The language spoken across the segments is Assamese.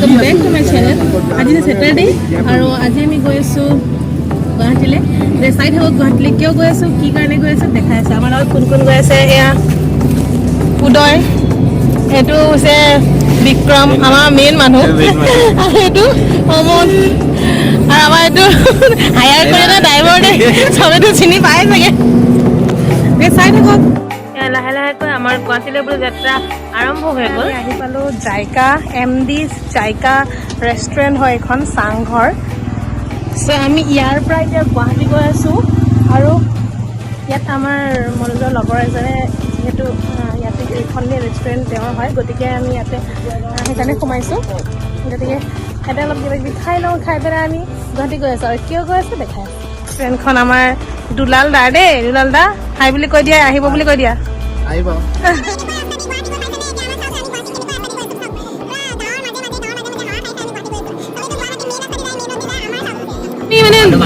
welcome back to my channel आज सैटरडे और आज आम गई गुवाहाटीले साइड हब गुवाहाटीले क्यों गई कि कारण गई देखा आम कौन कौन गई एया उदय यू विक्रम आम मेन मानुह अमन और हायर कर ड्राइवर दे सबे चिनी पाए सके साइड हब लाहे लाहेक आमार गुवाहाटीले बोलो यात्रा आरम्भ हो गल आहि पालो जायका एमडी जायका रेस्टुरेंट है एखन सांघर सो आमी यार পৰা এতিয়া গুৱাহাটী গৈ আছো আৰু ইয়াত আমাৰ মনোজৰ লগৰ এজনে যেহেতু ইয়াতে এইখনলে ৰেষ্টুৰেণ্ট তেওঁৰ হয় গতিকে আমি ইয়াতে সেইকাৰণে সোমাইছো গতিকে এটা অলপ কিবা কিবি খাই লওঁ খাই পেলাই আমি গুৱাহাটী গৈ আছো আৰু কিয় গৈ আছো দেখাই ৰেষ্টুৰেণ্টখন আমাৰ দুলাল দা দেই দুলাল দা হাই বুলি কৈ দিয়া আহিব বুলি কৈ দিয়া আহিব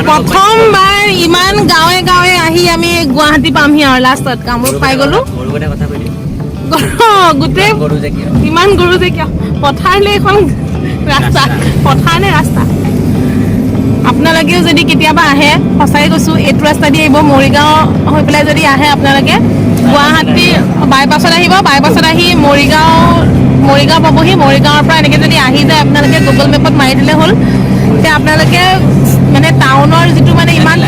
प्रथमबार इमान गाँवे गाँवे आही आमी गुवाहाटी पामहि और लास्टत कामरूप पाई गलो गोटे इमान गरु जे क्या पथारले এখন रास्ता पथारने रास्ता আপোনালোকেও যদি কেতিয়াবা আহে সঁচাই কৈছো এইটো ৰাস্তা দি আহিব মৰিগাঁও হৈ পেলাই যদি আহে আপোনালোকে গুৱাহাটী বাইপাছত আহিব বাইপাছত আহি মৰিগাঁও পাবহি মৰিগাঁৱৰ পৰা এনেকৈ যদি আহি যায় আপোনালোকে গুগল মেপত মাৰি দিলে হ'ল তেতিয়া আপোনালোকে মানে টাউনৰ যিটো মানে ইমান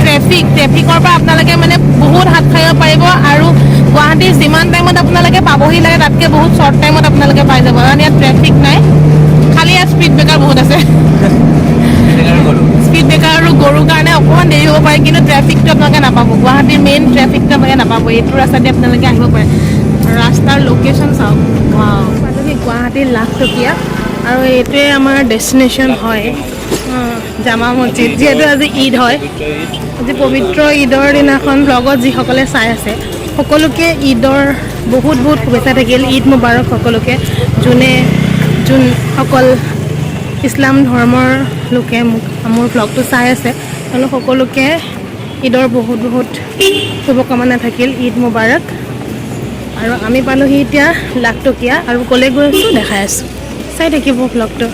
ট্ৰেফিকৰ পৰা আপোনালোকে মানে বহুত হাত খাইব পাৰিব আৰু গুৱাহাটীৰ যিমান টাইমত আপোনালোকে পাবহি লাগে তাতকৈ বহুত শ্বৰ্ট টাইমত আপোনালোকে পাই যাব কাৰণ ইয়াত ট্ৰেফিক নাই খালি ইয়াত স্পীড ব্ৰেকাৰ বহুত আছে স্পীড ব্ৰেকাৰ আৰু গৰুৰ কাৰণে অকণমান দেৰি হ'ব পাৰে কিন্তু ট্ৰেফিকটো আপোনালোকে নাপাব গুৱাহাটীৰ মেইন ট্ৰেফিকটো আপোনালোকে নাপাব এইটো ৰাস্তাতে আপোনালোকে আহিব পাৰে ৰাস্তাৰ লোকেশ্যন চাওক পালোহি গুৱাহাটীৰ লাখটকীয়া আৰু এইটোৱে আমাৰ ডেষ্টিনেশ্যন হয় জামা মছজিদ যেহেতু আজি ঈদ হয় আজি পবিত্ৰ ঈদৰ দিনাখন ব্লগত যিসকলে চাই আছে সকলোকে ঈদৰ বহুত বহুত শুভেচ্ছা থাকিল ঈদ মুবাৰক সকলোকে যোনসকল ইছলাম ধৰ্মৰ লোকে মোৰ ব্লগটো চাই আছে তেওঁলোক সকলোকে ঈদৰ বহুত বহুত শুভকামনা থাকিল ঈদ মুবাৰক আৰু আমি পালোহি এতিয়া লাখটকীয়া আৰু ক'লে গৈ আছোঁ দেখাই আছোঁ চাই থাকিব ব্লগটো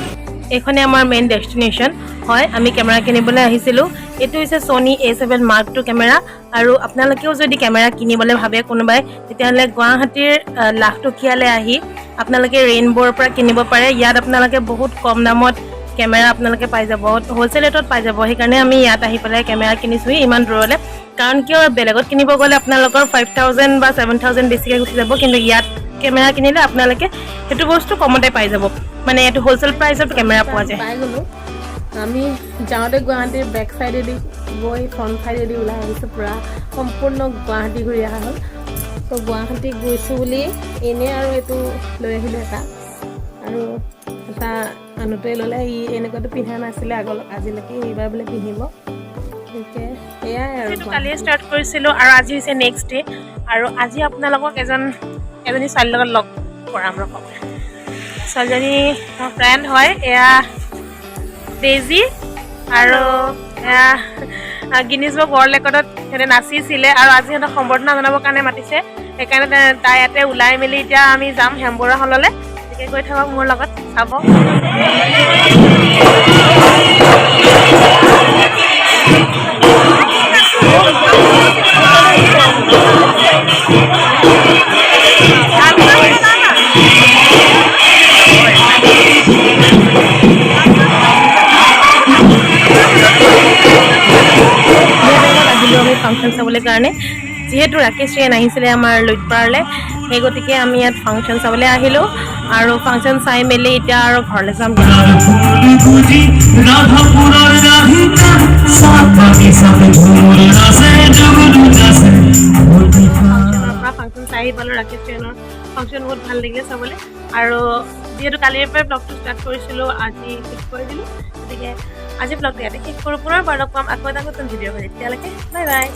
এইখনে আমাৰ মেইন ডেষ্টিনেশ্যন হয় আমি কেমেৰা কিনিবলৈ আহিছিলোঁ এইটো হৈছে Sony A7 Mark II camera আৰু আপোনালোকেও যদি কেমেৰা কিনিবলৈ ভাবে কোনোবাই তেতিয়াহ'লে গুৱাহাটীৰ লাখটকীয়ালৈ আহি আপোনালোকে ৰেইনব'ৰ পৰা কিনিব পাৰে ইয়াত আপোনালোকে বহুত কম দামত কেমেৰা আপোনালোকে পাই যাব হোলচেল ৰেটত পাই যাব সেইকাৰণে আমি ইয়াত আহি পেলাই কেমেৰা কিনিছোঁ ইমান দূৰলৈ কাৰণ কিয় বেলেগত কিনিব গ'লে আপোনালোকৰ 5000 বা 7000 বেছিকৈ গুচি যাব কিন্তু ইয়াত কেমেৰা কিনিলে আপোনালোকে সেইটো বস্তু কমতে পাই যাব মানে এইটো হোলচেল প্ৰাইচত কেমেৰা পোৱা যায় পাই গ'লোঁ আমি যাওঁতে গুৱাহাটীৰ বেক চাইডেদি গৈ ফ্ৰণ্ট চাইডেদি ওলাই আহিছোঁ পূৰা সম্পূৰ্ণ গুৱাহাটী ঘূৰি অহা হ'ল তো গুৱাহাটী গৈছোঁ বুলি এনেই আৰু এইটো লৈ আহিলোঁ এটা আৰু এটা আনোতে ল'লে ই এনেকুৱাটো পিন্ধা নাছিলে আজিলৈকে এইবাৰ বোলে পিন্ধিব গতিকে এয়াই আৰু কালিয়ে ষ্টাৰ্ট কৰিছিলোঁ আৰু আজি হৈছে নেক্সট ডে আৰু আজি আপোনালোকক এজনী ছোৱালীৰ লগত লগ কৰাম ৰকম ছোৱালীজনী ফ্ৰেণ্ড হয় এয়া ডেইজি আৰু এয়া গিনিজ বুক ৱৰ্ল্ড ৰেকৰ্ডত সিহঁতে নাচিছিলে আৰু আজি সিহঁতক সম্বৰ্ধনা জনাবৰ কাৰণে মাতিছে সেইকাৰণে তাই ইয়াতে ওলাই মেলি এতিয়া আমি যাম হেমবৰুৱা হললৈ গতিকে গৈ থাকক মোৰ লগত চাব ফাংচন চাবলৈ কাৰণে যেহেতু ৰাকেশ ৰেন আহিছিলে আমাৰ লুইতপাৰলৈ সেই গতিকে আমি ইয়াত ফাংচন চাবলৈ আহিলোঁ আৰু ফাংচন চাই মেলি এতিয়া আৰু ঘৰলৈ যাম ফাংচন চাই আহি পালোঁ ৰাকেশ ৰেনৰ ফাংচন বহুত ভাল লাগিলে চাবলৈ আৰু যিহেতু কালিৰ পৰাই ব্লগটো ষ্টাৰ্ট কৰিছিলোঁ আজি শেষ কৰি দিলোঁ গতিকে আজি ব্লগটো ইয়াতে শেষ কৰোঁ পুনৰ বাৰ লগ পাম আকৌ এটা নতুন ভিডিঅ' কৰি তেতিয়ালৈকে বাই বাই